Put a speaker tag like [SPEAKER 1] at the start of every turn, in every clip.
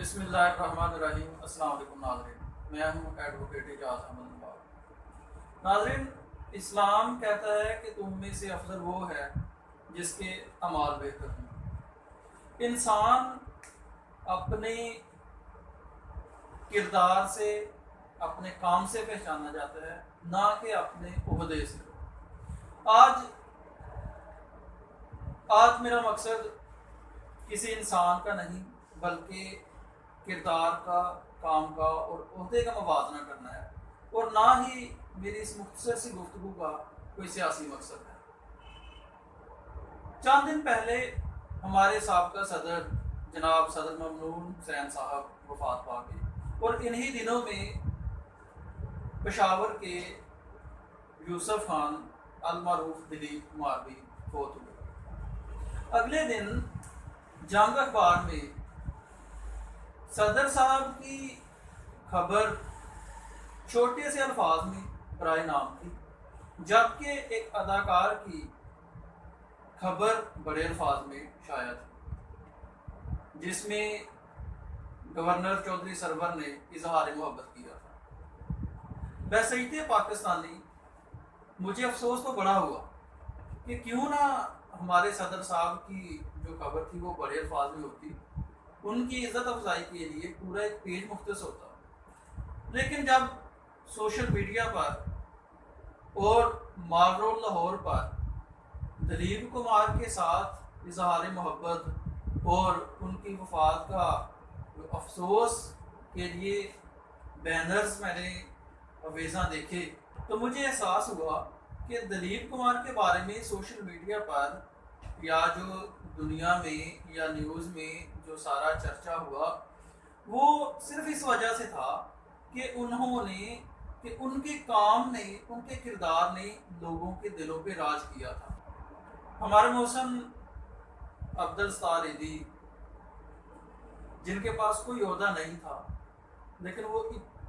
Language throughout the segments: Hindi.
[SPEAKER 1] बिस्मिल्लाहिर्रहमानिर्रहीम। अस्सलाम वालेकुम नाज़रीन, मैं हूँ एडवोकेट एजाज अहमद नवाब। नाज़रीन, इस्लाम कहता है कि तुम में से अफजल वो है जिसके अमाल बेहतर हों। इंसान अपने किरदार से, अपने काम से पहचाना जाता है, ना कि अपने ओहदे से। आज आज मेरा मकसद किसी इंसान का नहीं बल्कि किरदार का, काम का और ओहदे का मुवाजना करना है, और ना ही मेरी इस मुख्तसर सी गुफ्तगू का कोई सियासी मकसद है। चंद दिन पहले हमारे साबका सदर जनाब सदर ममनून हुसैन साहब वफात पा गए, और इन्हीं दिनों में पेशावर के यूसुफ खान अलमारूफ दिलीप कुमार भी फोत हुए। अगले दिन जंग अखबार में सदर साहब की खबर छोटे से अल्फाज में बराए नाम थी, जबकि एक अदाकार की खबर बड़े अल्फाज में शाया थी, जिसमें गवर्नर चौधरी सरवर ने इजहार मोहब्बत किया था। बहसीत पाकिस्तानी, मुझे अफसोस तो बड़ा हुआ कि क्यों ना हमारे सदर साहब की जो खबर थी वो बड़े अल्फाज में होती, उनकी इज्जत अफजाई के लिए पूरा एक पेज मुख्तस होता। लेकिन जब सोशल मीडिया पर और मालरोल लाहौर पर दिलीप कुमार के साथ इजहार मोहब्बत और उनकी वफात का अफसोस के लिए बैनर्स मैंने अवेज़ा देखे, तो मुझे एहसास हुआ कि दिलीप कुमार के बारे में सोशल मीडिया पर या जो दुनिया में या न्यूज़ में जो सारा चर्चा हुआ, वो सिर्फ इस वजह से था कि उनके काम ने, उनके किरदार ने लोगों के दिलों पे राज किया था। हमारे मौसम अब्दुल सत्तार ईदी, जिनके पास कोई ओहदा नहीं था, लेकिन वो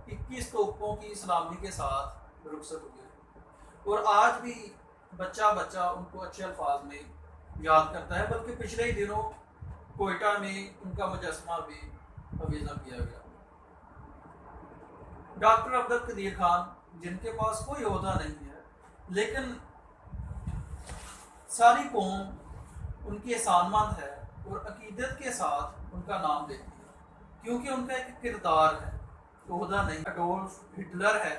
[SPEAKER 1] 21 तोपों की सलामी के साथ रुखसत हुए, और आज भी बच्चा बच्चा उनको अच्छे अल्फाज में याद करता है। बल्कि पिछले ही दिनों कोयटा में उनका मुजस्समा भी अवेज़ा किया गया। डॉक्टर अब्दुल कदीर खान, जिनके पास कोई ओहदा नहीं है, लेकिन सारी कौम उनकी एहसानमंद है और अकीदत के साथ उनका नाम लेती है, क्योंकि उनका एक किरदार है, ओहदा नहीं। एडोल्फ हिटलर है,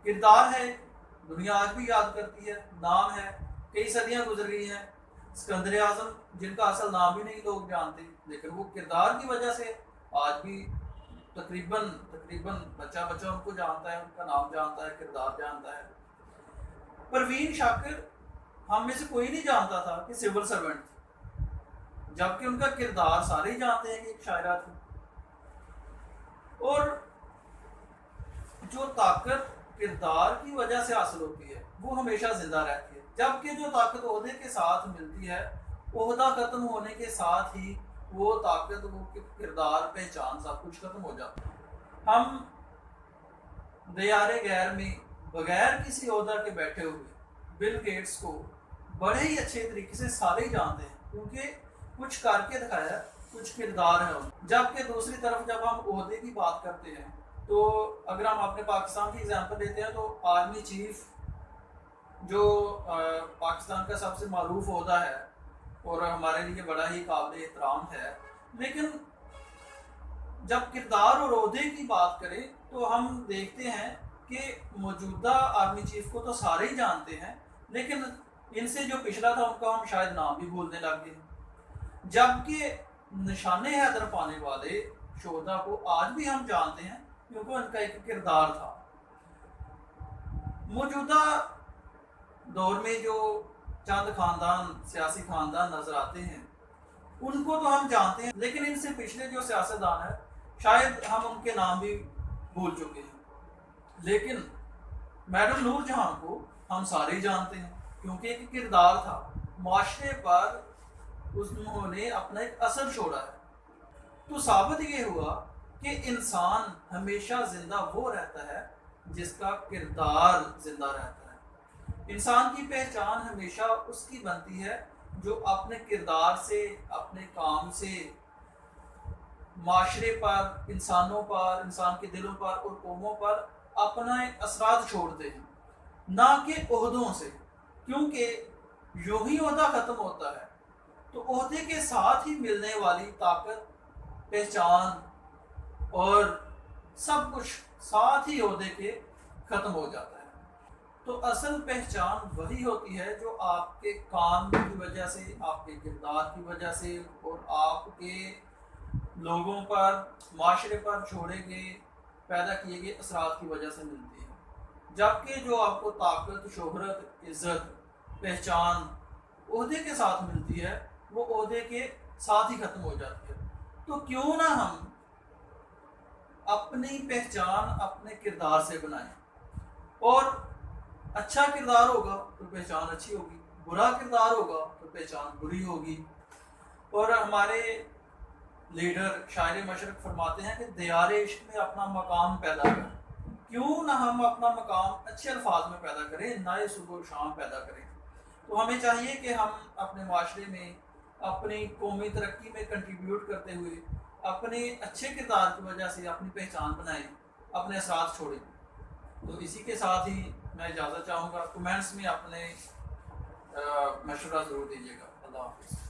[SPEAKER 1] किरदार है, दुनिया आज भी याद करती है, नाम है, कई सदियां गुजर गई हैं। सिकंदर आजम, जिनका असल नाम भी नहीं लोग जानते, लेकिन वो किरदार की वजह से आज भी तकरीबन बच्चा बच्चा उनको जानता है, उनका नाम जानता है, किरदार जानता है। परवीन शाकिर, हम में से कोई नहीं जानता था कि सिविल सर्वेंट थी, जबकि उनका किरदार सारे ही जानते हैं कि एक शायरा थी। और जो ताकत किरदार की वजह से हासिल होती है वो हमेशा जिंदा रहती है, जबकि जो ताकत ओहदे के साथ मिलती है, ओहदा खत्म होने के साथ ही वो ताकत, वो किरदार, पहचान, सब कुछ खत्म हो जाता है। हम दियारे गैर में बगैर किसी ओहदा के बैठे हुए बिल गेट्स को बड़े ही अच्छे तरीके से सारे ही जानते हैं, क्योंकि कुछ करके दिखाया, कुछ किरदार है। जबकि दूसरी तरफ जब हम ओहदे की बात करते हैं, तो अगर हम अपने पाकिस्तान की एग्जांपल लेते हैं, तो आर्मी चीफ जो पाकिस्तान का सबसे मारूफ ओहदा है और हमारे लिए बड़ा ही काबिल एहतराम है, लेकिन जब किरदार और ओहदे की बात करें तो हम देखते हैं कि मौजूदा आर्मी चीफ को तो सारे ही जानते हैं, लेकिन इनसे जो पिछला था उनका हम शायद नाम भी भूलने लग गए। जबकि निशाने हैदर पाने वाले शोधा को आज भी हम जानते हैं, क्योंकि उनका एक किरदार था। मौजूदा दौर में जो चंद खानदान, सियासी खानदान नजर आते हैं, उनको तो हम जानते हैं, लेकिन इनसे पिछले जो सियासतदान है शायद हम उनके नाम भी भूल चुके हैं। लेकिन मैडम नूर जहां को हम सारे ही जानते हैं, क्योंकि एक किरदार था, माशरे पर उन्होंने अपना एक असर छोड़ा है। तो साबित ये हुआ कि इंसान हमेशा जिंदा वो रहता है जिसका किरदार जिंदा रहता है। इंसान की पहचान हमेशा उसकी बनती है जो अपने किरदार से, अपने काम से माशरे पर, इंसानों पर, इंसान के दिलों पर और कौमों पर अपना असरात छोड़ते हैं, ना कि ओहदों से। क्योंकि यूं ही ओहदा ख़त्म होता है तो ओहदे के साथ ही मिलने वाली ताकत, पहचान और सब कुछ साथ ही ओहदे के ख़त्म हो जाता है। तो असल पहचान वही होती है जो आपके काम की वजह से, आपके किरदार की वजह से और आपके लोगों पर, माशरे पर छोड़े गए, पैदा किए गए असरात की वजह से मिलती है। जबकि जो आपको ताकत, शोहरत, इज़्ज़त, पहचान ओहदे के साथ मिलती है, वो ओहदे के साथ ही ख़त्म हो जाती है। तो क्यों ना हम अपनी पहचान अपने किरदार से बनाएं। और अच्छा किरदार होगा तो पहचान अच्छी होगी, बुरा किरदार होगा तो पहचान बुरी होगी। और हमारे लीडर शायर मशरक फरमाते हैं कि दियार इश्क में अपना मकाम पैदा करें। क्यों ना हम अपना मकाम अच्छे अल्फाज में पैदा करें, नए सुबह शाम पैदा करें। तो हमें चाहिए कि हम अपने माशरे में अपनी कौमी तरक्की में कंट्रीब्यूट करते हुए अपने अच्छे किरदार की वजह से अपनी पहचान बनाएं, अपने असरात छोड़ें। तो इसी के साथ ही मैं इजाज़त चाहूँगा। कमेंट्स में अपने मशवरा ज़रूर दीजिएगा। अल्लाह हाफ़िज़।